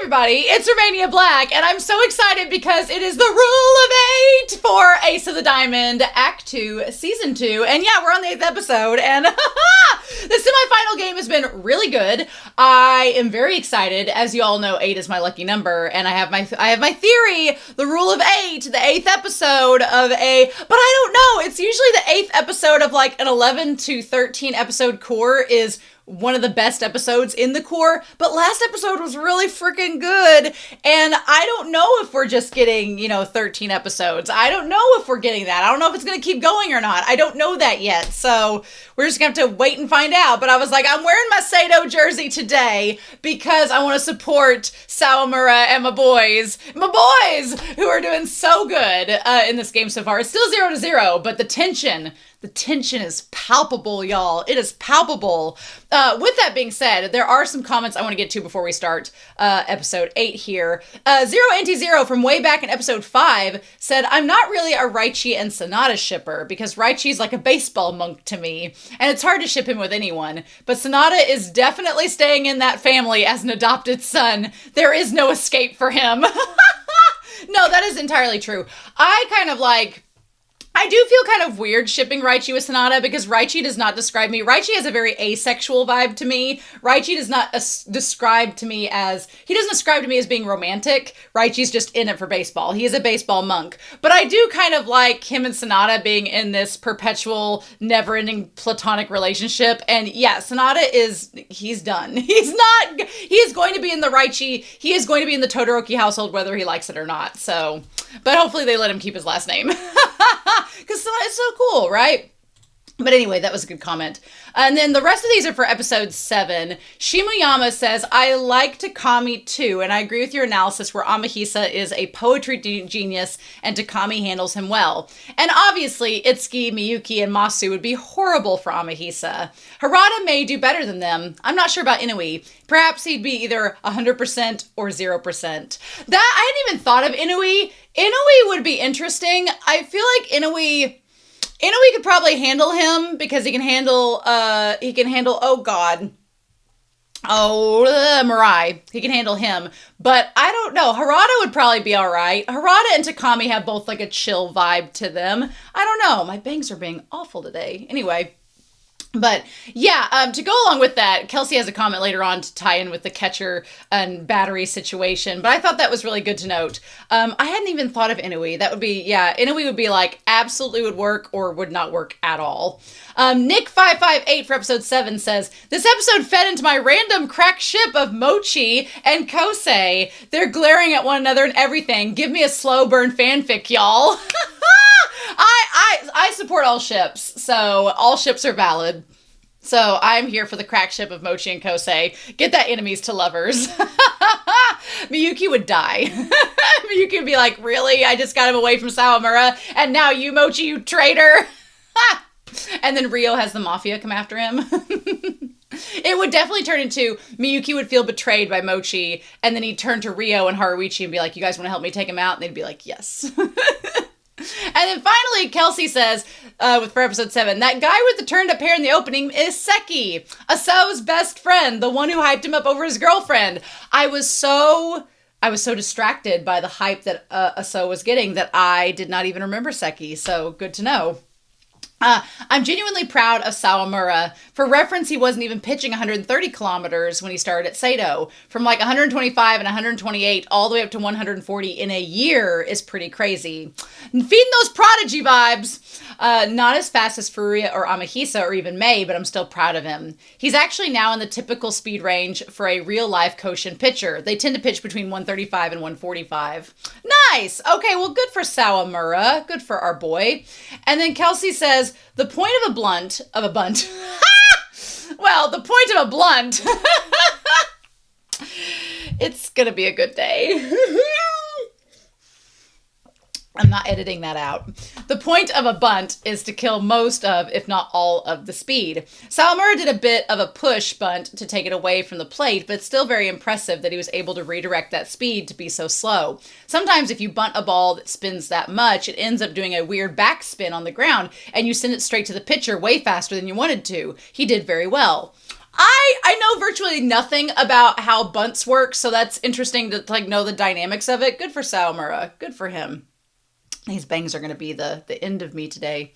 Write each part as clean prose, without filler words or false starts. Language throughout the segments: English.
everybody, it's Romania Black, and I'm so excited because it is the Rule of 8 for Ace of the Diamond, Act 2, Season 2, and yeah, we're on the 8th episode, and the semifinal game has been really good. I am very excited. As you all know, 8 is my lucky number, and I have my theory, the Rule of 8, the 8th episode of but I don't know, it's usually the 8th episode of like an 11 to 13 episode core is one of the best episodes in the core, but last episode was really freaking good, and I don't know if we're just getting, 13 episodes. I don't know if we're getting that. I don't know if it's going to keep going or not. I don't know that yet, so we're just going to have to wait and find out, but I was like, I'm wearing my Sato jersey today because I want to support Sawamura and my boys who are doing so good in this game so far. It's still 0-0, but the tension is palpable, y'all. It is palpable. With that being said, there are some comments I want to get to before we start episode 8 here. Zero Anti-Zero from way back in episode 5 said, I'm not really a Raichi and Sonata shipper because Raichi's like a baseball monk to me, and it's hard to ship him with anyone. But Sonata is definitely staying in that family as an adopted son. There is no escape for him. No, that is entirely true. I do feel kind of weird shipping Raichi with Sonata because Raichi does not describe me. Raichi has a very asexual vibe to me. Raichi does not describe to me as being romantic. Raichi's just in it for baseball. He is a baseball monk. But I do kind of like him and Sonata being in this perpetual, never-ending platonic relationship. And yeah, Sonata he's done. He is going to be in the Raichi, he is going to be in the Todoroki household whether he likes it or not. So, but hopefully they let him keep his last name. Because it's so cool, right? But anyway, that was a good comment. And then the rest of these are for episode 7. Shimuyama says, I like Takami too, and I agree with your analysis where Amahisa is a poetry genius and Takami handles him well. And obviously, Itsuki, Miyuki, and Masu would be horrible for Amahisa. Harada may do better than them. I'm not sure about Inui. Perhaps he'd be either 100% or 0%. I hadn't even thought of Inui. Inui would be interesting. I feel like Inui could probably handle him because he can handle, Mirai. He can handle him. But I don't know. Harada would probably be all right. Harada and Takami have both like a chill vibe to them. I don't know. My bangs are being awful today. Anyway. But yeah, to go along with that, Kelsey has a comment later on to tie in with the catcher and battery situation. But I thought that was really good to note. I hadn't even thought of Inui. Inui would be like absolutely would work or would not work at all. Nick558 for episode 7 says, this episode fed into my random crack ship of Mochi and Kosei. They're glaring at one another and everything. Give me a slow burn fanfic, y'all. I support all ships, so all ships are valid. So I'm here for the crack ship of Mochi and Kosei. Get that enemies to lovers. Miyuki would die. Miyuki would be like, really? I just got him away from Sawamura, and now you, Mochi, you traitor. And then Rio has the mafia come after him. It would definitely turn into Miyuki would feel betrayed by Mochi, and then he'd turn to Rio and Haruichi and be like, you guys want to help me take him out? And they'd be like, yes. And then finally, Kelsey says, for episode 7, that guy with the turned up hair in the opening is Seki, Aso's best friend, the one who hyped him up over his girlfriend. I was so distracted by the hype that Aso was getting that I did not even remember Seki, so good to know. I'm genuinely proud of Sawamura. For reference, he wasn't even pitching 130 kilometers when he started at Sato. From like 125 and 128 all the way up to 140 in a year is pretty crazy. Feeding those prodigy vibes. Not as fast as Furuya or Amahisa or even Mei, but I'm still proud of him. He's actually now in the typical speed range for a real-life Koshin pitcher. They tend to pitch between 135 and 145. Nice! Okay, well, good for Sawamura. Good for our boy. And then Kelsey says, the point of a blunt. Well, the point of a blunt. It's gonna be a good day. I'm not editing that out. The point of a bunt is to kill most of, if not all of the speed. Sawamura did a bit of a push bunt to take it away from the plate, but it's still very impressive that he was able to redirect that speed to be so slow. Sometimes if you bunt a ball that spins that much, it ends up doing a weird backspin on the ground, and you send it straight to the pitcher way faster than you wanted to. He did very well. I know virtually nothing about how bunts work, so that's interesting to like know the dynamics of it. Good for Sawamura. Good for him. These bangs are going to be the end of me today.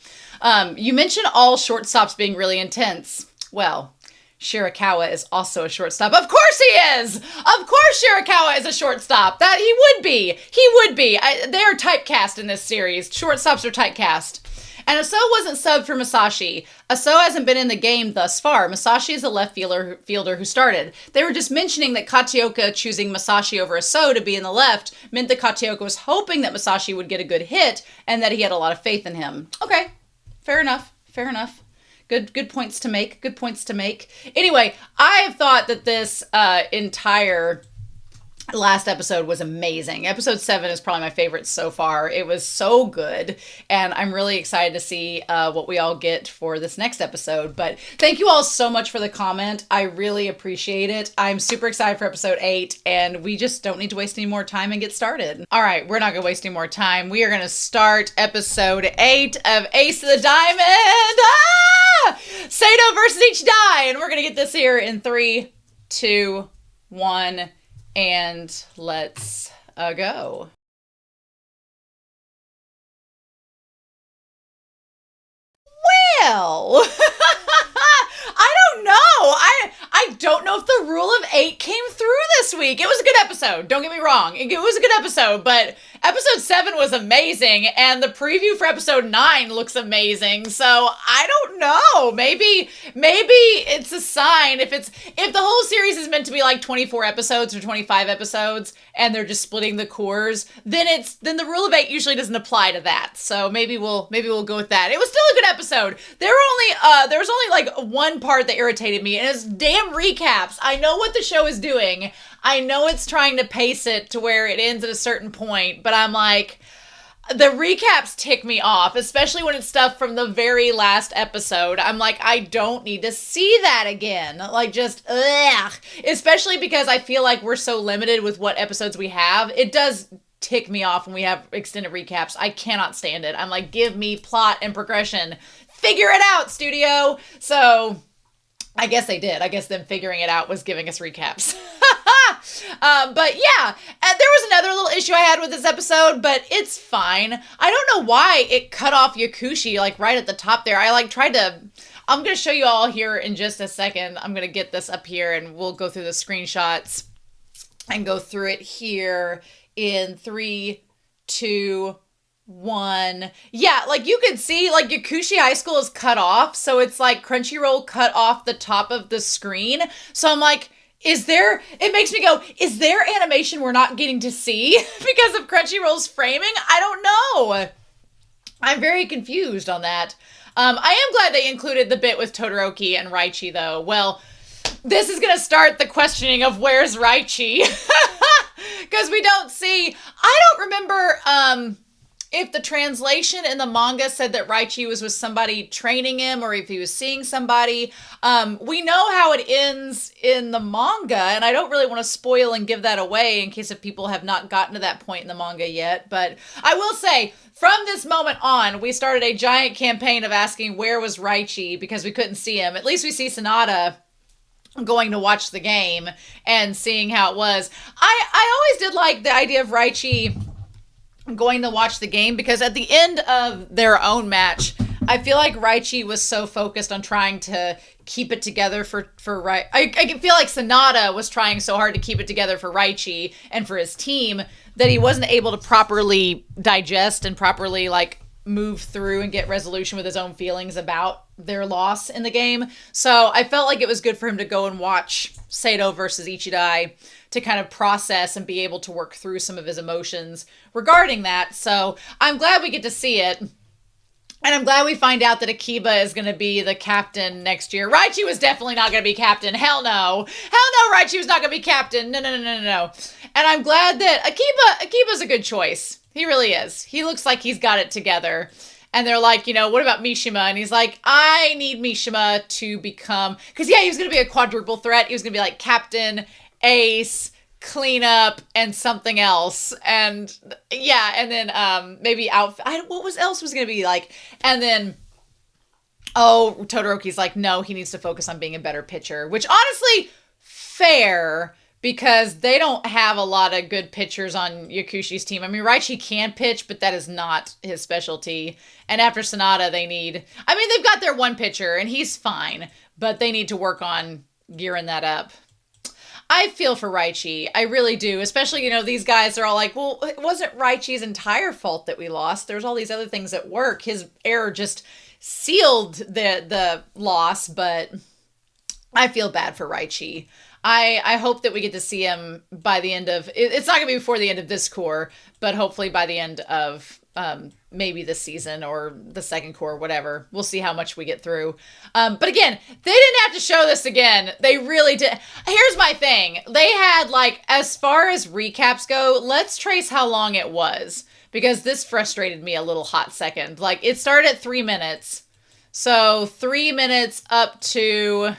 You mentioned all shortstops being really intense. Well, Shirakawa is also a shortstop. Of course he is! Of course Shirakawa is a shortstop. That he would be. He would be. They are typecast in this series. Shortstops are typecast. And Aso wasn't subbed for Masashi. Aso hasn't been in the game thus far. Masashi is a left fielder who started. They were just mentioning that Kataoka choosing Masashi over Aso to be in the left meant that Kataoka was hoping that Masashi would get a good hit and that he had a lot of faith in him. Okay, fair enough. Fair enough. Good points to make. Good points to make. Anyway, I have thought that this entire last episode was amazing. Episode 7 is probably my favorite so far. It was so good, and I'm really excited to see what we all get for this next episode. But thank you all so much for the comment. I really appreciate it. I'm super excited for episode 8, and we just don't need to waste any more time and get started. All right, we're not going to waste any more time. We are going to start episode 8 of Ace of the Diamond. Sato versus Ichidai, and we're going to get this here in 3, 2, 1, and let's go. Well, I don't know. I don't know if the rule of 8 came through this week. It was a good episode. Don't get me wrong. It was a good episode, but episode 7 was amazing, and the preview for episode 9 looks amazing. So I don't know. Maybe it's a sign. If the whole series is meant to be like 24 episodes or 25 episodes, and they're just splitting the cores, then the rule of 8 usually doesn't apply to that. So maybe we'll go with that. It was still a good episode. There was only like one part that irritated me, and it's damn recaps. I know what the show is doing. I know it's trying to pace it to where it ends at a certain point, but I'm like, the recaps tick me off, especially when it's stuff from the very last episode. I'm like, I don't need to see that again. Like, just, ugh. Especially because I feel like we're so limited with what episodes we have. It does tick me off when we have extended recaps. I cannot stand it. I'm like, give me plot and progression. Figure it out, studio. So I guess they did. I guess them figuring it out was giving us recaps. But yeah, and there was another little issue I had with this episode, but it's fine. I don't know why it cut off Yakushi like right at the top there. I'm going to show you all here in just a second. I'm going to get this up here and we'll go through the screenshots and go through it here in 3, 2, 1. Yeah, like you can see like Yakushi High School is cut off, so it's like Crunchyroll cut off the top of the screen. So I'm like, it makes me go, is there animation we're not getting to see because of Crunchyroll's framing? I don't know. I'm very confused on that. I am glad they included the bit with Todoroki and Raichi though. Well, this is going to start the questioning of where's Raichi? Because we don't see, I don't remember, if the translation in the manga said that Raichi was with somebody training him or if he was seeing somebody. We know how it ends in the manga, and I don't really want to spoil and give that away in case if people have not gotten to that point in the manga yet. But I will say, from this moment on, we started a giant campaign of asking where was Raichi because we couldn't see him. At least we see Sonata going to watch the game and seeing how it was. I always did like the idea of Raichi going to watch the game because at the end of their own match, I feel like Raichi was so focused on trying to keep it together for Raichi. I feel like Sonata was trying so hard to keep it together for Raichi and for his team that he wasn't able to properly digest and properly like move through and get resolution with his own feelings about their loss in the game. So I felt like it was good for him to go and watch Sato versus Ichidai to kind of process and be able to work through some of his emotions regarding that. So I'm glad we get to see it. And I'm glad we find out that Akiba is going to be the captain next year. Raichi was definitely not going to be captain. Hell no. Hell no, Raichi was not going to be captain. No. And I'm glad that Akiba's a good choice. He really is. He looks like he's got it together. And they're like, what about Mishima? And he's like, I need Mishima to become, because yeah, he was going to be a quadruple threat. He was going to be like captain, ace, cleanup, and something else. And yeah, and then maybe outfit. What else was going to be like? And then Oh, Todoroki's like, no, he needs to focus on being a better pitcher, which honestly, fair, because they don't have a lot of good pitchers on Yakushi's team. I mean, Raichi can pitch, but that is not his specialty. And after Sonata, they've got their one pitcher, and he's fine, but they need to work on gearing that up. I feel for Raichi. I really do. Especially, these guys are all like, well, it wasn't Raichi's entire fault that we lost. There's all these other things at work. His error just sealed the loss, but I feel bad for Raichi. I hope that we get to see him by the end of, it's not going to be before the end of this core, but hopefully by the end of maybe this season or the second core, whatever. We'll see how much we get through. But again, they didn't have to show this again. They really did. Here's my thing. They had, as far as recaps go, let's trace how long it was, because this frustrated me a little hot second. It started at 3 minutes. So 3 minutes up to,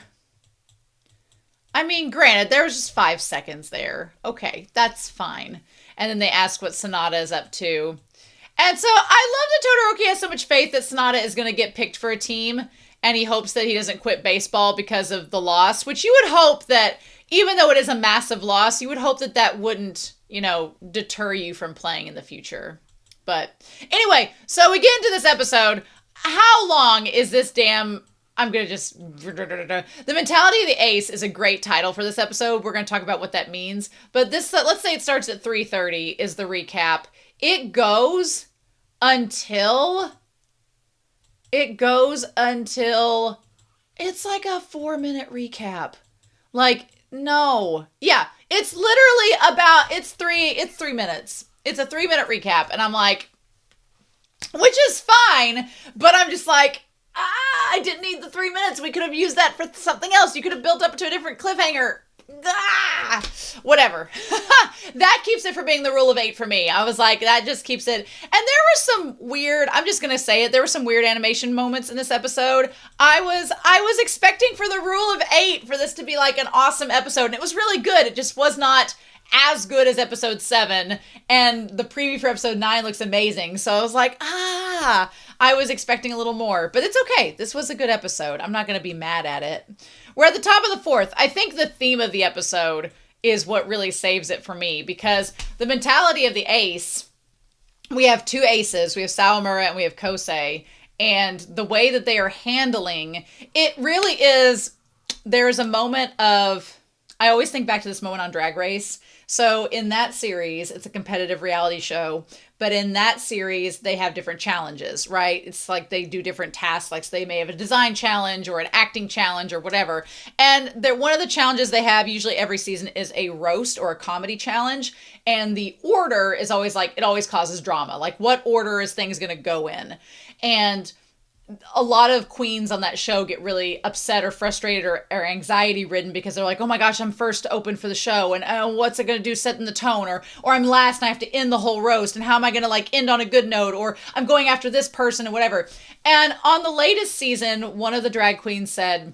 granted, there was just 5 seconds there. Okay, that's fine. And then they ask what Sonata is up to. And so I love that Todoroki has so much faith that Sonata is going to get picked for a team, and he hopes that he doesn't quit baseball because of the loss, which you would hope that, even though it is a massive loss, you would hope that that wouldn't, deter you from playing in the future. But anyway, so we get into this episode. How long is this damn... I'm going to just... The Mentality of the Ace is a great title for this episode. We're going to talk about what that means. But this, let's say it starts at 3:30 is the recap. It goes until it's like a 4-minute recap. No. Yeah, it's literally about, it's 3 minutes. It's a 3-minute recap. And I'm like, which is fine, but I'm just like, I didn't need the 3 minutes. We could have used that for something else. You could have built up to a different cliffhanger. Whatever. That keeps it from being the rule of 8 for me. I was like, that just keeps it. And there were some weird, I'm just going to say it, there were some weird animation moments in this episode. I was expecting for the rule of 8 for this to be like an awesome episode, and it was really good. It just was not as good as episode 7, and the preview for episode 9 looks amazing. So I was like, I was expecting a little more, but it's okay. This was a good episode. I'm not going to be mad at it. We're at the top of the 4th. I think the theme of the episode is what really saves it for me, because the Mentality of the Ace, we have 2 aces. We have Sawamura and we have Kosei, and the way that they are handling, it really is, there's a moment of, I always think back to this moment on Drag Race. So in that series, it's a competitive reality show, but in that series, they have different challenges, right? It's like they do different tasks, like so they may have a design challenge or an acting challenge or whatever. And one of the challenges they have usually every season is a roast or a comedy challenge. And the order is always it always causes drama. Like, what order is things going to go in? And a lot of queens on that show get really upset or frustrated or anxiety ridden because they're like, oh my gosh, I'm first to open for the show, and what's it going to do setting the tone, or I'm last and I have to end the whole roast, and how am I going to end on a good note, or I'm going after this person and whatever. And on the latest season, one of the drag queens said,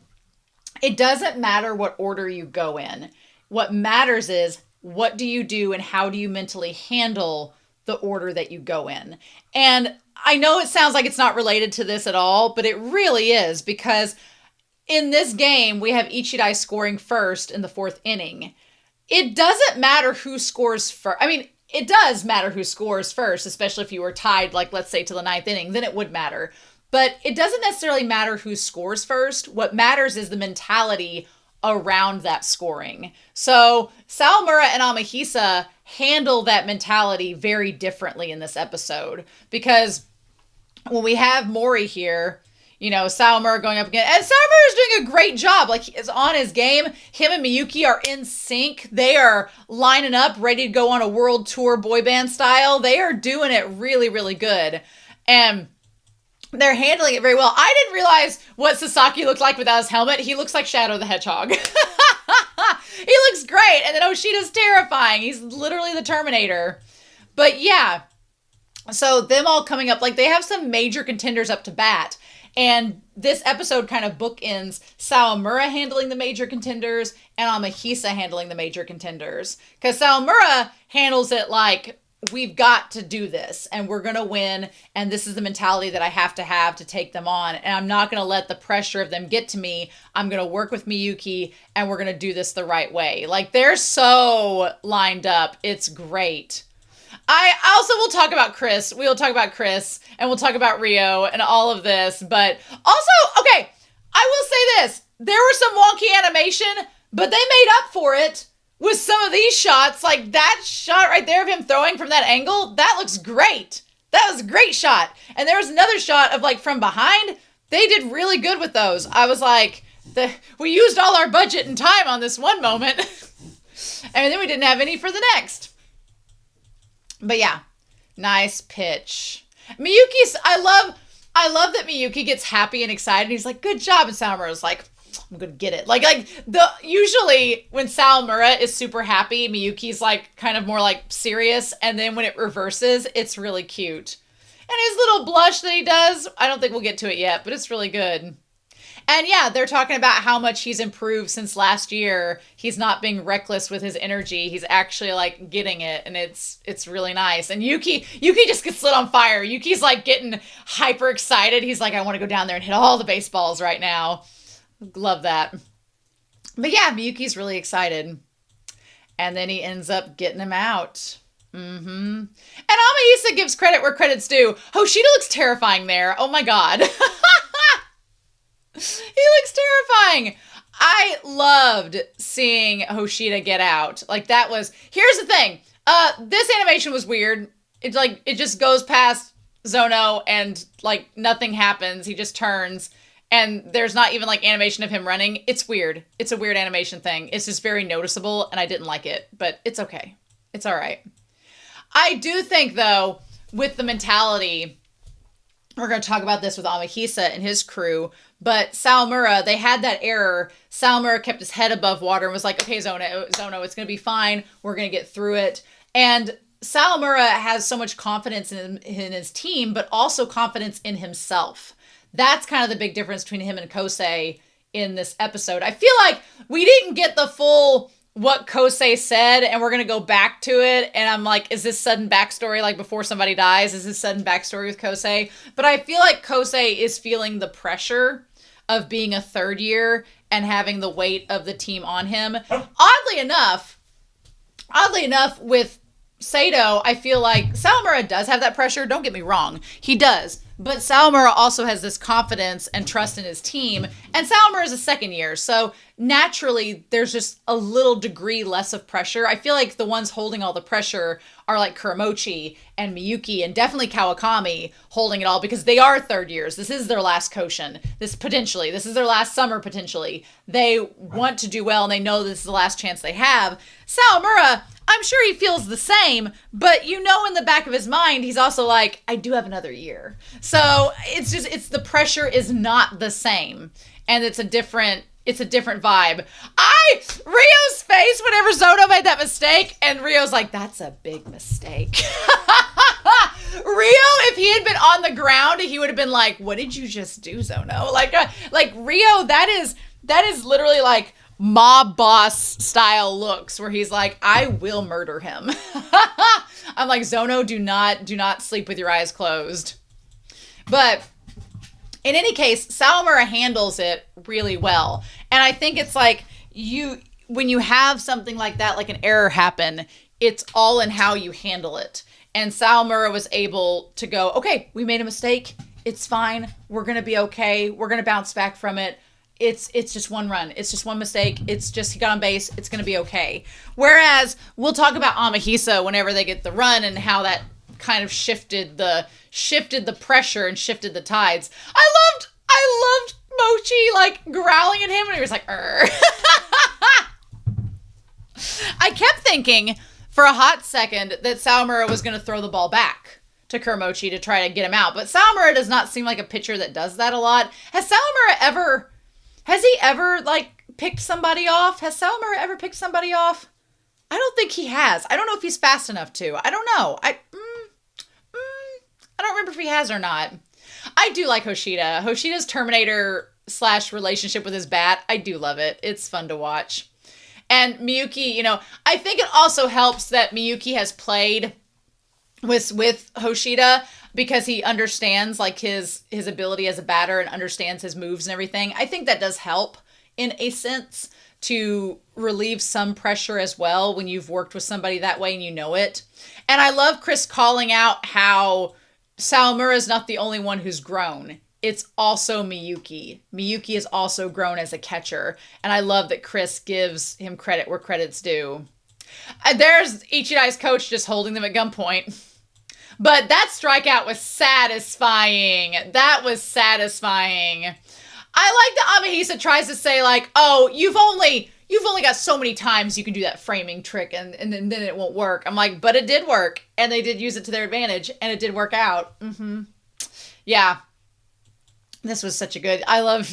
it doesn't matter what order you go in. What matters is, what do you do and how do you mentally handle the order that you go in? And I know it sounds like it's not related to this at all, but it really is, because in this game, we have Ichidai scoring first in the 4th inning. It doesn't matter who scores first. I mean, it does matter who scores first, especially if you were tied, let's say, to the 9th inning, then it would matter. But it doesn't necessarily matter who scores first. What matters is the mentality around that scoring. So Sawamura and Amahisa handle that mentality very differently in this episode, because when we have Mori here, Sawamura going up again, and Sawamura is doing a great job. He's on his game. Him and Miyuki are in sync. They are lining up, ready to go on a world tour boy band style. They are doing it really, really good. And they're handling it very well. I didn't realize what Sasaki looked like without his helmet. He looks like Shadow the Hedgehog. He looks great. And then Oshida's terrifying. He's literally the Terminator. But yeah, so them all coming up, they have some major contenders up to bat. And this episode kind of bookends Sawamura handling the major contenders and Amahisa handling the major contenders. Because Sawamura handles it we've got to do this and we're going to win. And this is the mentality that I have to take them on. And I'm not going to let the pressure of them get to me. I'm going to work with Miyuki and we're going to do this the right way. Like, they're so lined up. It's great. I also will talk about Chris. We'll talk about Chris and we'll talk about Rio and all of this. But also, okay, I will say this. There was some wonky animation, but they made up for it with some of these shots. Like that shot right there of him throwing from that angle, that looks great. That was a great shot. And there was another shot of like from behind. They did really good with those. I was like, we used all our budget and time on this one moment. And then we didn't have any for the next. But yeah, nice pitch. Miyuki's, I love that Miyuki gets happy and excited. He's like, good job. And Sawamura's like, I'm gonna get it. Usually when Sawamura is super happy, Miyuki's like kind of more like serious. And then when it reverses, it's really cute. And his little blush that he does, I don't think we'll get to it yet, but it's really good. And yeah, they're talking about how much he's improved since last year. He's not being reckless with his energy. He's actually like getting it, and it's really nice. And Yuki just gets lit on fire. Yuki's like getting hyper excited. He's like, I want to go down there and hit all the baseballs right now. Love that. But yeah, Miyuki's really excited. And then he ends up getting him out. And Amahisa gives credit where credit's due. Hoshida looks terrifying there. Oh my god. He looks terrifying. I loved seeing Hoshida get out. Like that was, here's the thing. This animation was weird. It's like, it just goes past Zono and like nothing happens. He just turns and there's not even like animation of him running. It's weird. It's a weird animation thing. It's just very noticeable and I didn't like it, but it's okay. It's all right. I do think though, with the mentality, we're going to talk about this with Amahisa and his crew, but Sawamura, they had that error. Sawamura kept his head above water and was like, okay, Zono, it's going to be fine. We're going to get through it. And Sawamura has so much confidence in his team, but also confidence in himself. That's kind of the big difference between him and Kosei in this episode. I feel like we didn't get the full what Kosei said, and we're going to go back to it. And I'm like, is this sudden backstory like before somebody dies? Is this sudden backstory with Kosei? But I feel like Kosei is feeling the pressure of being a third year and having the weight of the team on him. Oddly enough, with Sato, I feel like Sawamura does have that pressure. Don't get me wrong. He does. But Sawamura also has this confidence and trust in his team. And Sawamura is a second year. So naturally, there's just a little degree less of pressure. I feel like the ones holding all the pressure are like Kuramochi and Miyuki and definitely Kawakami holding it all because they are third years. This is their last Koshin. This is their last summer potentially. They want to do well and they know this is the last chance they have. Sawamura, I'm sure he feels the same, but you know in the back of his mind, he's also like, I do have another year. So it's the pressure is not the same. And it's a different vibe. Rio's face whenever Zono made that mistake, and Rio's like, that's a big mistake. Rio, if he had been on the ground, he would have been like, what did you just do, Zono? Like Rio, that is literally like mob boss style looks where he's like, I will murder him. I'm like, Zono, do not sleep with your eyes closed. But in any case, Sawamura handles it really well. And I think it's like when you have something like that, like an error happen, it's all in how you handle it. And Sawamura was able to go, okay, we made a mistake. It's fine. We're going to be okay. We're going to bounce back from it. It's just one run. It's just one mistake. It's just he got on base. It's going to be okay. Whereas we'll talk about Amahisa whenever they get the run and how that kind of shifted the pressure and shifted the tides. I loved Mochi like growling at him and he was like, I kept thinking for a hot second that Sawamura was going to throw the ball back to Kuramochi to try to get him out. But Sawamura does not seem like a pitcher that does that a lot. Has he ever like picked somebody off? Has Sawamura ever picked somebody off? I don't think he has. I don't know if he's fast enough to. I don't know. I don't remember if he has or not. I do like Hoshida. Hoshida's Terminator / relationship with his bat. I do love it. It's fun to watch. And Miyuki, I think it also helps that Miyuki has played with Hoshida, because he understands like his ability as a batter and understands his moves and everything. I think that does help in a sense to relieve some pressure as well when you've worked with somebody that way and you know it. And I love Chris calling out how Sawamura is not the only one who's grown. It's also Miyuki. Miyuki is also grown as a catcher. And I love that Chris gives him credit where credit's due. There's Ichidai's coach just holding them at gunpoint. But that strikeout was satisfying. That was satisfying. I like that Amahisa tries to say like, oh, you've only got so many times you can do that framing trick and then it won't work. I'm like, but it did work. And they did use it to their advantage. And it did work out. Yeah. This was such a good... I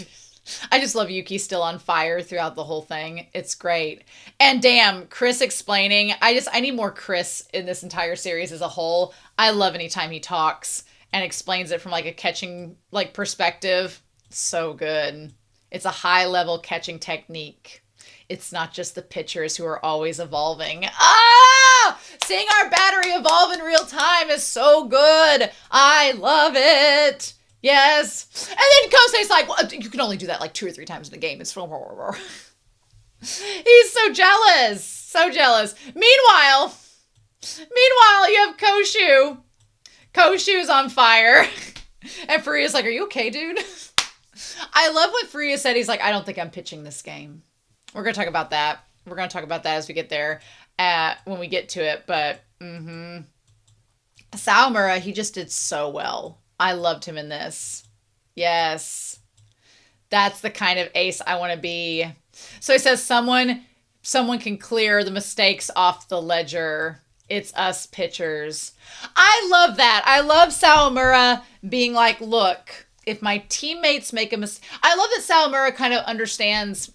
just love Yuki still on fire throughout the whole thing. It's great. And damn, Chris explaining. I need more Chris in this entire series as a whole. I love anytime he talks and explains it from like a catching like perspective. So good. It's a high level catching technique. It's not just the pitchers who are always evolving. Ah! Seeing our battery evolve in real time is so good. I love it. Yes. And then Kosei's like, well, you can only do that like 2 or 3 times in the game. It's He's so jealous. So jealous. Meanwhile, you have Koshu. Koshu's on fire. And Furuya's like, are you okay, dude? I love what Furuya said. He's like, I don't think I'm pitching this game. We're going to talk about that. We're going to talk about that as we get there, when we get to it. But, Sawamura, he just did so well. I loved him in this. Yes. That's the kind of ace I want to be. So he says someone can clear the mistakes off the ledger. It's us pitchers. I love that. I love Sawamura being like, look, if my teammates make a mistake. I love that Sawamura kind of understands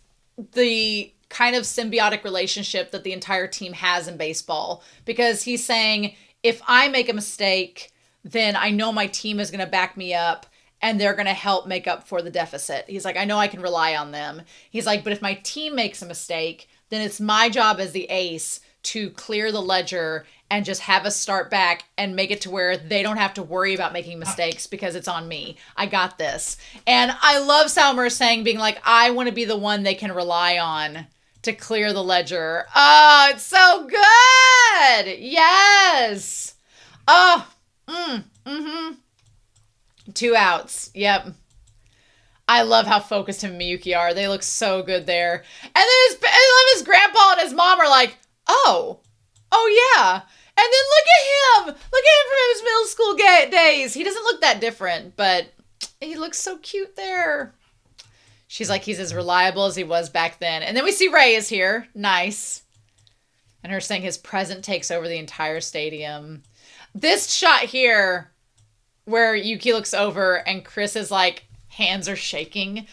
the kind of symbiotic relationship that the entire team has in baseball. Because he's saying, if I make a mistake, then I know my team is going to back me up and they're going to help make up for the deficit. He's like, I know I can rely on them. He's like, but if my team makes a mistake, then it's my job as the ace to clear the ledger and just have us start back and make it to where they don't have to worry about making mistakes because it's on me. I got this. And I love Sawamura saying, being like, I want to be the one they can rely on to clear the ledger. Oh, it's so good. Yes. Oh, 2 outs. Yep. I love how focused him and Miyuki are. They look so good there. And then I love his grandpa and his mom are like, oh yeah. And then look at him. Look at him from his middle school days. He doesn't look that different, but he looks so cute there. She's like, he's as reliable as he was back then. And then we see Ray is here. Nice. And her saying his present takes over the entire stadium. This shot here where Yuki looks over and Chris is like, hands are shaking.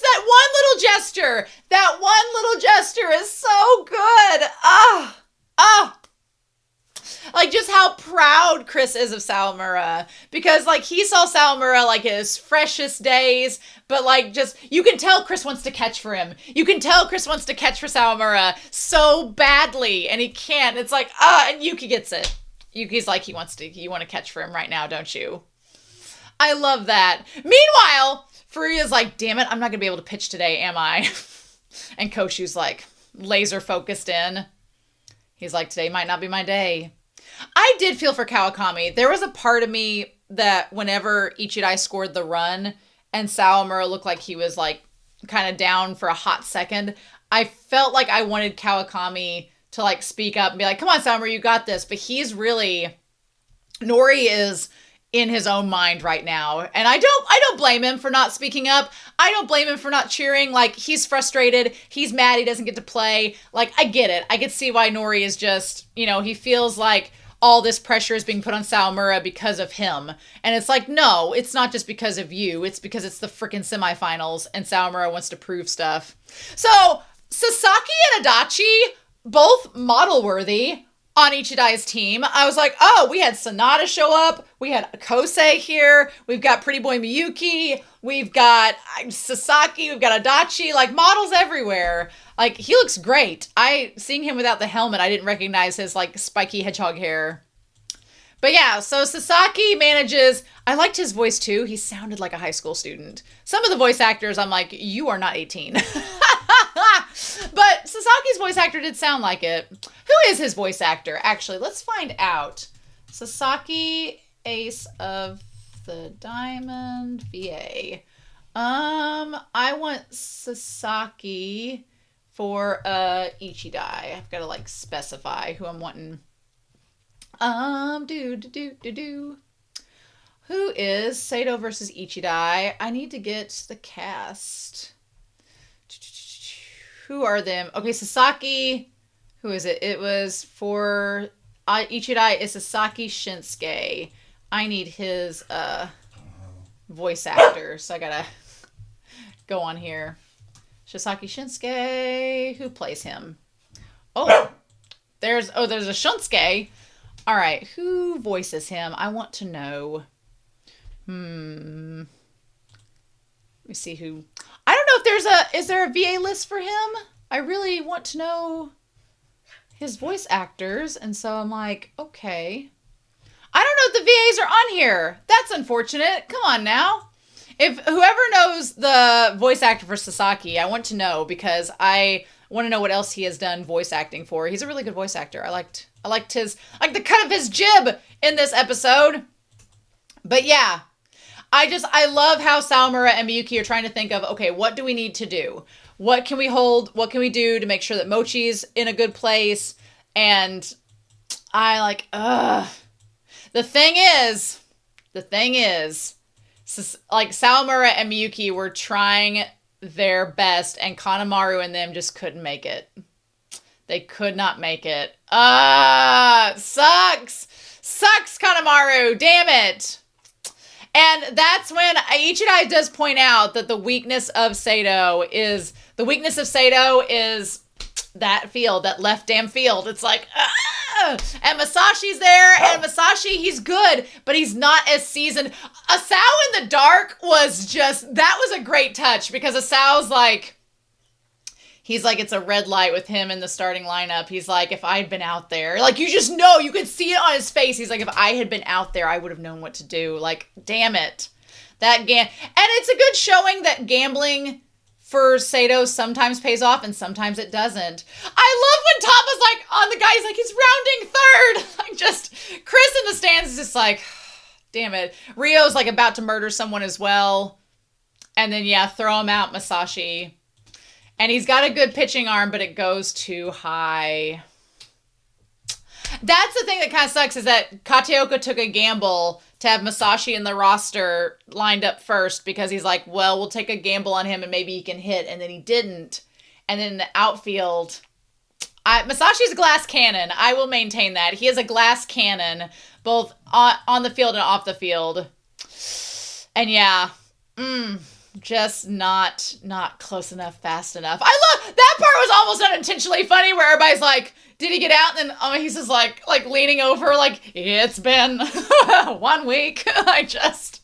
That one little gesture. That one little gesture is so good. Like just how proud Chris is of Sawamura, because like he saw Sawamura like his freshest days, but like just, you can tell Chris wants to catch for him. You can tell Chris wants to catch for Sawamura so badly and he can't. It's like, and Yuki gets it. Yuki's like, you want to catch for him right now, don't you? I love that. Meanwhile, Furuya's like, damn it, I'm not going to be able to pitch today, am I? And Koshu's like, laser focused in. He's like, today might not be my day. I did feel for Kawakami. There was a part of me that whenever Ichidai scored the run and Sawamura looked like he was like kind of down for a hot second, I felt like I wanted Kawakami to like speak up and be like, come on, Sawamura, you got this. But Nori is in his own mind right now. And I don't blame him for not speaking up. I don't blame him for not cheering. Like, he's frustrated. He's mad he doesn't get to play. Like, I get it. I could see why Nori is just, he feels like all this pressure is being put on Sawamura because of him. And it's like, no, it's not just because of you. It's because it's the freaking semifinals and Sawamura wants to prove stuff. So, Sasaki and Adachi, both model worthy. on Ichidai's team. I was like, oh, we had Sonata show up. We had Kosei here. We've got Pretty Boy Miyuki. We've got Sasaki. We've got Adachi. Like, models everywhere. Like, he looks great. Seeing him without the helmet, I didn't recognize his, like, spiky hedgehog hair. But yeah, so Sasaki manages... I liked his voice, too. He sounded like a high school student. Some of the voice actors, I'm like, you are not 18. But Sasaki's voice actor did sound like it. Who is his voice actor? Actually, let's find out. Sasaki, Ace of the Diamond, VA. I want Sasaki for Ichidai. I've got to like specify who I'm wanting. Who is Sato versus Ichidai? I need to get the cast. Who are them? Okay, Sasaki. Who is it? It was for Ichidai is Sasaki Shinsuke. I need his voice actor, so I gotta go on here. Sasaki Shinsuke. Who plays him? Oh, there's a Shinsuke. All right, who voices him? I want to know. Let me see who. I don't know if is there a VA list for him? I really want to know his voice actors, and so I'm like, okay. I don't know if the VAs are on here. That's unfortunate. Come on now. If whoever knows the voice actor for Sasaki, I want to know because I want to know what else he has done voice acting for. He's a really good voice actor. I liked the cut of his jib in this episode. But yeah, I love how Sawamura and Miyuki are trying to think of, okay, what do we need to do? What can we hold? What can we do to make sure that Mochi's in a good place? And I like, The thing is, like Sawamura and Miyuki were trying their best and Kanemaru and them just couldn't make it. They could not make it. Sucks. Sucks, Kanemaru. Damn it. And that's when Ichidai does point out that the weakness of Sato is that field, that left damn field. It's like, and Masashi's there, and Masashi, he's good, but he's not as seasoned. Asao in the dark was that was a great touch, because Asao's like, he's like, it's a red light with him in the starting lineup. He's like, if I'd been out there, like, you just know, you could see it on his face. He's like, if I had been out there, I would have known what to do. Like, damn it. And it's a good showing that gambling for Sato sometimes pays off and sometimes it doesn't. I love when Tama's like on the guy, he's like, he's rounding third. Like, just Chris in the stands is just like, damn it. Rio's like about to murder someone as well. And then, yeah, throw him out, Masashi. And he's got a good pitching arm, but it goes too high. That's the thing that kind of sucks, is that Kateoka took a gamble to have Masashi in the roster lined up first, because he's like, well, we'll take a gamble on him and maybe he can hit. And then he didn't. And then in the outfield, Masashi's a glass cannon. I will maintain that. He is a glass cannon, both on the field and off the field. And yeah, just not close enough, fast enough. I love that part. Was almost unintentionally funny, where everybody's like, did he get out? And then he's just like leaning over, like, it's been 1 week. That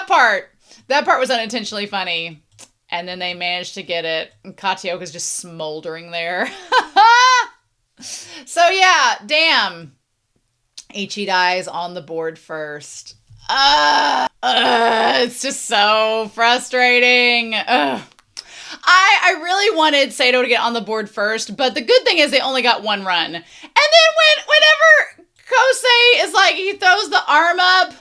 part was unintentionally funny. And then they managed to get it. And Kateoka's just smoldering there. So yeah, damn. Ichidai's on the board first. It's just so frustrating. I really wanted Sato to get on the board first, but the good thing is they only got 1 run. And then whenever Kosei is like, he throws the arm up,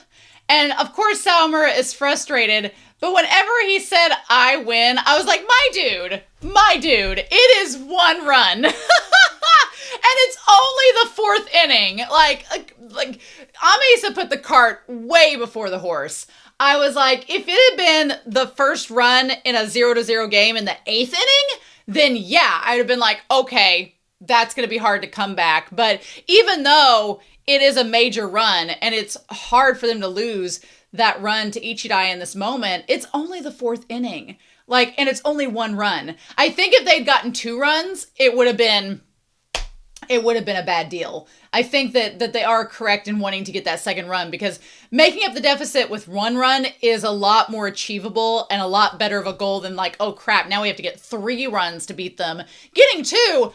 and of course Sawamura is frustrated, but whenever he said, I win, I was like, my dude, it is 1 run. And it's only the 4th inning. Like Amahisa put the cart way before the horse. I was like, if it had been the first run in a 0-0 game in the 8th inning, then yeah, I'd have been like, okay, that's going to be hard to come back. But even though it is a major run and it's hard for them to lose that run to Ichidai in this moment, it's only the 4th inning. Like, and it's only 1 run. I think if they'd gotten 2 runs, it would have been it would have been a bad deal. I think that they are correct in wanting to get that second run, because making up the deficit with one run is a lot more achievable and a lot better of a goal than like, oh crap, now we have to get 3 runs to beat them. Getting 2,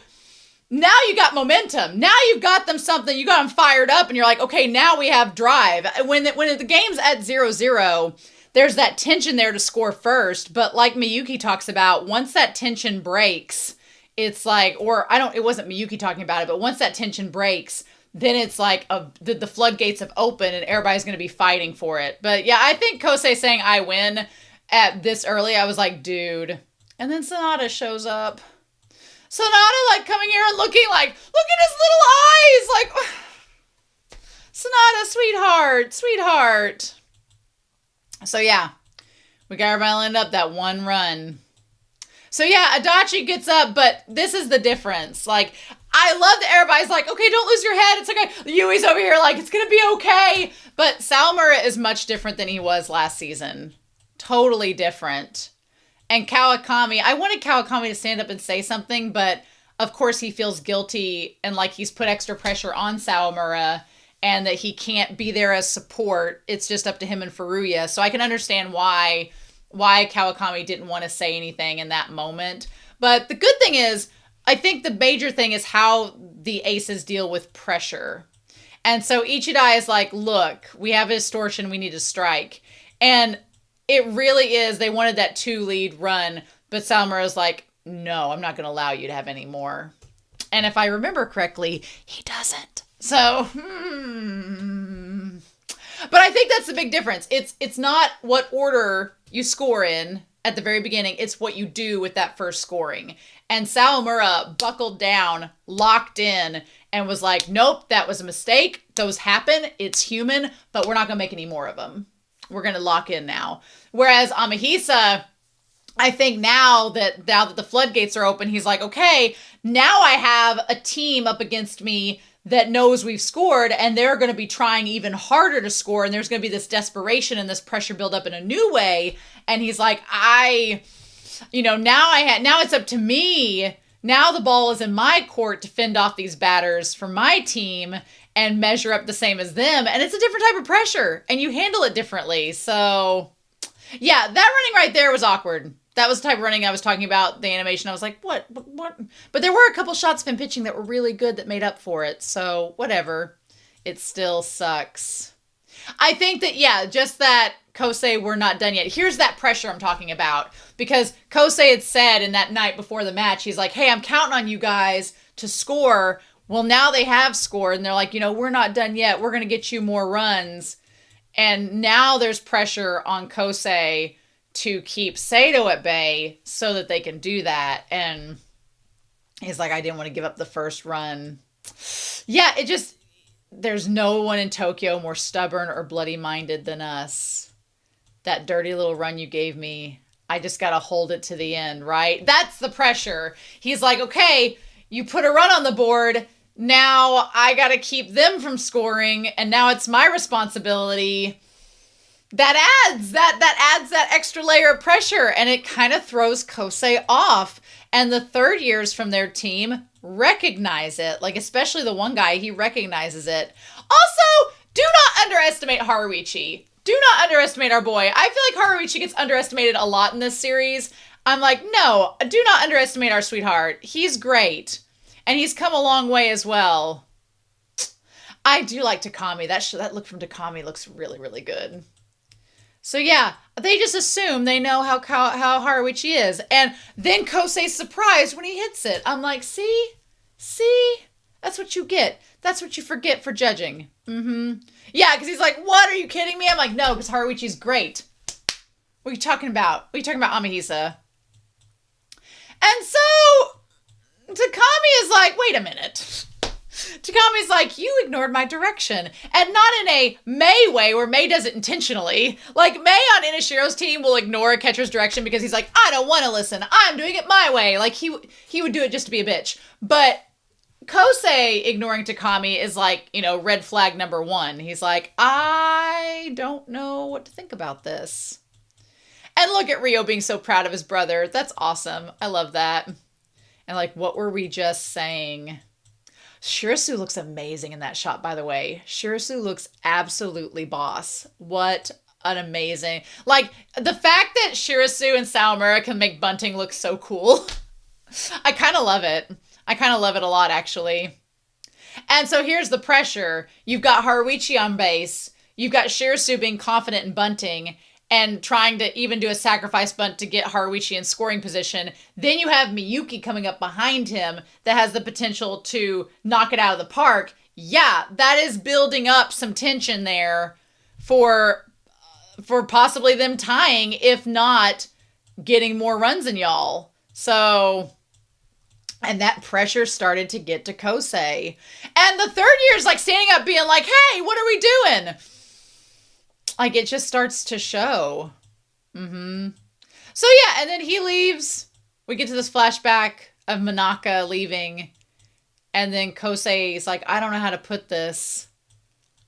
now you got momentum. Now you've got them something. You got them fired up and you're like, okay, now we have drive. When the game's at 0-0, there's that tension there to score first. But like Miyuki talks about, once that tension breaks, it's like, it wasn't Miyuki talking about it, but once that tension breaks, then it's like the floodgates have opened and everybody's going to be fighting for it. But yeah, I think Kosei saying I win at this early, I was like, dude. And then Sonata shows up. Sonata like coming here and looking like, look at his little eyes. Like, Sonata, sweetheart. So yeah, we got everybody lined up that one run. So yeah, Adachi gets up, but this is the difference. Like, I love that everybody's like, okay, don't lose your head. It's okay. Yui's over here like, it's going to be okay. But Sawamura is much different than he was last season. Totally different. And Kawakami, I wanted Kawakami to stand up and say something, but of course he feels guilty and like he's put extra pressure on Sawamura and that he can't be there as support. It's just up to him and Furuya. So I can understand why Kawakami didn't want to say anything in that moment. But the good thing is, I think the major thing is how the aces deal with pressure. And so Ichidai is like, look, we have a distortion, we need to strike. And it really is, they wanted that 2 lead run, but Sawamura is like, no, I'm not going to allow you to have any more. And if I remember correctly, he doesn't. So, But I think that's the big difference. It's not what order you score in at the very beginning. It's what you do with that first scoring. And Sawamura buckled down, locked in, and was like, nope, that was a mistake. Those happen. It's human, but we're not going to make any more of them. We're going to lock in now. Whereas Amahisa, I think now that the floodgates are open, he's like, okay, now I have a team up against me that knows we've scored, and they're going to be trying even harder to score, and there's going to be this desperation and this pressure build up in a new way. And he's like, now it's up to me. Now the ball is in my court to fend off these batters for my team and measure up the same as them. And it's a different type of pressure, and you handle it differently. So yeah, that running right there was awkward. That was the type of running I was talking about, the animation. I was like, what? But there were a couple shots of him pitching that were really good that made up for it. So whatever. It still sucks. I think that, yeah, just that Kosei, we're not done yet. Here's that pressure I'm talking about. Because Kosei had said in that night before the match, he's like, hey, I'm counting on you guys to score. Well, now they have scored. And they're like, we're not done yet. We're going to get you more runs. And now there's pressure on Kosei to keep Sato at bay so that they can do that. And he's like, I didn't want to give up the first run. Yeah, there's no one in Tokyo more stubborn or bloody-minded than us. That dirty little run you gave me, I just got to hold it to the end, right? That's the pressure. He's like, okay, you put a run on the board. Now I got to keep them from scoring, and now it's my responsibility. That adds that extra layer of pressure, and it kind of throws Kosei off. And the third years from their team recognize it. Like, especially the one guy, he recognizes it. Also, do not underestimate Haruichi. Do not underestimate our boy. I feel like Haruichi gets underestimated a lot in this series. I'm like, no, do not underestimate our sweetheart. He's great. And he's come a long way as well. I do like Takami. That look from Takami looks really, really good. So yeah, they just assume they know how Haruichi is. And then Kosei's surprised when he hits it. I'm like, see? That's what you get. That's what you forget for judging. Yeah, because he's like, what? Are you kidding me? I'm like, no, because Haruichi's great. What are you talking about? What are you talking about, Amahisa? And so Takami is like, wait a minute. Takami's like, you ignored my direction. And not in a Mei way where Mei does it intentionally. Like, Mei on Inishiro's team will ignore a catcher's direction because he's like, I don't want to listen. I'm doing it my way. Like, he would do it just to be a bitch. But Kosei ignoring Takami is like, red flag number 1. He's like, I don't know what to think about this. And look at Ryo being so proud of his brother. That's awesome. I love that. And like, what were we just saying? Shirasu looks amazing in that shot, by the way. Shirasu looks absolutely boss. What an amazing... Like, the fact that Shirasu and Sawamura can make bunting look so cool. I kind of love it. I kind of love it a lot, actually. And so here's the pressure. You've got Haruichi on base. You've got Shirasu being confident in bunting and trying to even do a sacrifice bunt to get Haruichi in scoring position. Then you have Miyuki coming up behind him that has the potential to knock it out of the park. Yeah, that is building up some tension there for possibly them tying, if not getting more runs than y'all. So... And that pressure started to get to Kosei. And the third year is like standing up being like, hey, what are we doing? Like, it just starts to show. So, yeah, and then he leaves. We get to this flashback of Manaka leaving. And then Kosei is like, I don't know how to put this.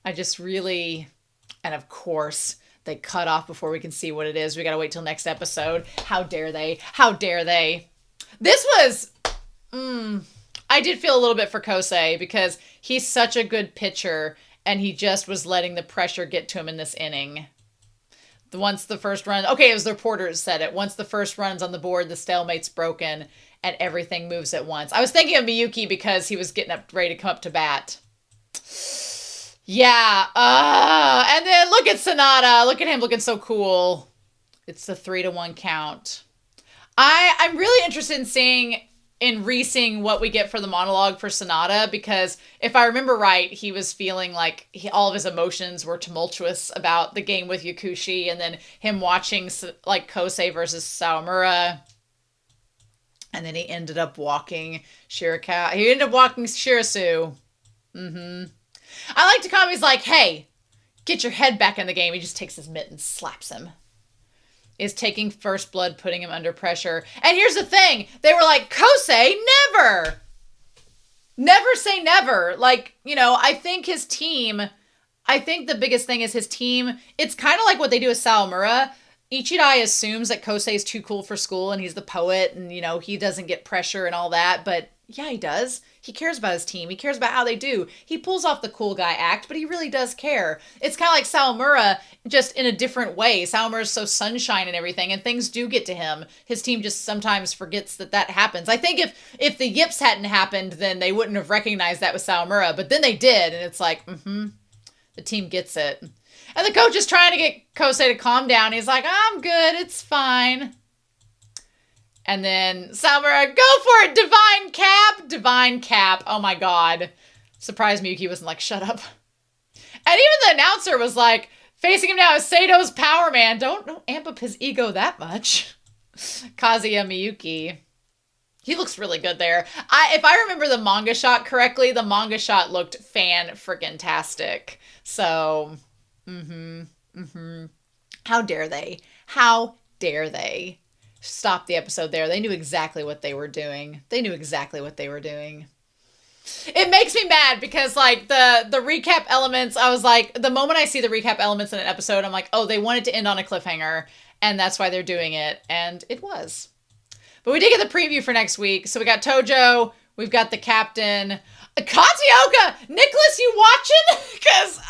I just really... And of course, they cut off before we can see what it is. We gotta wait till next episode. How dare they? How dare they? This was... I did feel a little bit for Kosei because he's such a good pitcher and he just was letting the pressure get to him in this inning. Once the first run... Okay, it was the reporters said it. Once the first run's on the board, the stalemate's broken and everything moves at once. I was thinking of Miyuki because he was getting up ready to come up to bat. Yeah. And then look at Sanada. Look at him looking so cool. It's the 3-1 count. I'm really interested in re-seeing what we get for the monologue for Sanada, because if I remember right, he was feeling like all of his emotions were tumultuous about the game with Yakushi, and then him watching like Kosei versus Sawamura, and then he ended up walking Shirakawa. He ended up walking Shirasu. I like Takami's like, hey, get your head back in the game. He just takes his mitt and slaps him. Is taking first blood, putting him under pressure. And here's the thing. They were like, Kosei, never. Never say never. Like, you know, I think the biggest thing is his team. It's kind of like what they do with Sawamura. Ichidai assumes that Kosei is too cool for school and he's the poet and, you know, he doesn't get pressure and all that. But yeah, he does. He cares about his team. He cares about how they do. He pulls off the cool guy act, but he really does care. It's kind of like Sawamura, just in a different way. Sawamura's so sunshine and everything, and things do get to him. His team just sometimes forgets that happens. I think if the yips hadn't happened, then they wouldn't have recognized that with Sawamura, but then they did, and it's like, the team gets it. And the coach is trying to get Kosei to calm down. He's like, I'm good, it's fine. And then Sawamura, go for it, divine cap, divine cap. Oh my God. Surprised Miyuki wasn't like, shut up. And even the announcer was like, facing him now is Sato's Power Man. Don't amp up his ego that much. Kazuya Miyuki. He looks really good there. If I remember the manga shot correctly, the manga shot looked fan-friggin-tastic. So, How dare they? How dare they? Stop the episode there. They knew exactly what they were doing. It makes me mad because, like, the recap elements, I was like, the moment I see the recap elements in an episode, I'm like, oh, they wanted to end on a cliffhanger, and that's why they're doing it, and it was. But we did get the preview for next week, so we got Tojo, we've got the captain, Katioka! Nicholas, you watching? Because,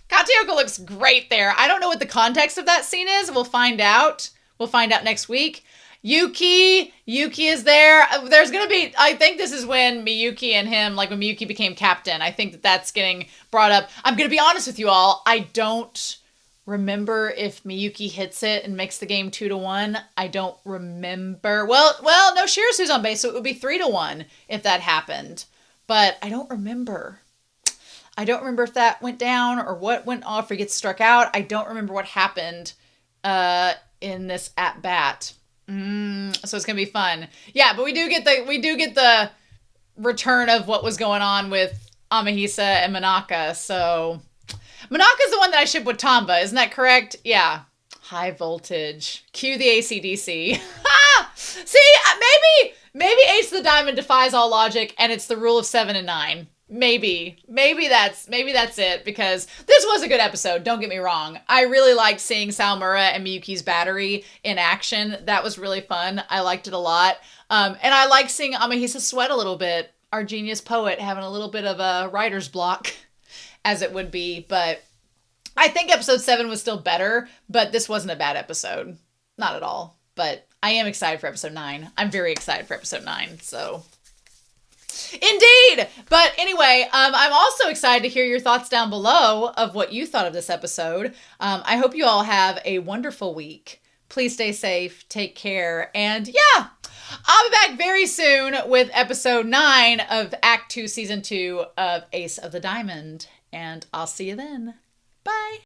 Katioka looks great there. I don't know what the context of that scene is. We'll find out. We'll find out next week. Yuki is there. There's going to be, I think this is when Miyuki and him, like when Miyuki became captain, I think that's getting brought up. I'm going to be honest with you all. I don't remember if Miyuki hits it and makes the game 2-1. I don't remember. Well, no, Shirasu's on base, so it would be 3-1 if that happened. But I don't remember. I don't remember if that went down or what went off or gets struck out. I don't remember what happened in this at bat. So it's gonna be fun. Yeah, but we do get the return of what was going on with Amahisa and Manaka. So Manaka's the one that I ship with Tamba, isn't that correct? Yeah. High voltage. Cue the AC/DC. See, maybe Ace of the Diamond defies all logic, and it's the rule of 7 and 9. Maybe that's it, because this was a good episode. Don't get me wrong. I really liked seeing Sawamura and Miyuki's battery in action. That was really fun. I liked it a lot. And I liked seeing Amahisa sweat a little bit. our genius poet having a little bit of a writer's block, as it would be. But I think episode 7 was still better, but this wasn't a bad episode. Not at all. But I am excited for episode 9. I'm very excited for episode 9, so... Indeed! But anyway, I'm also excited to hear your thoughts down below of what you thought of this episode. I hope you all have a wonderful week. Please stay safe, take care, and yeah, I'll be back very soon with episode 9 of Act 2, Season 2 of Ace of the Diamond, and I'll see you then. Bye!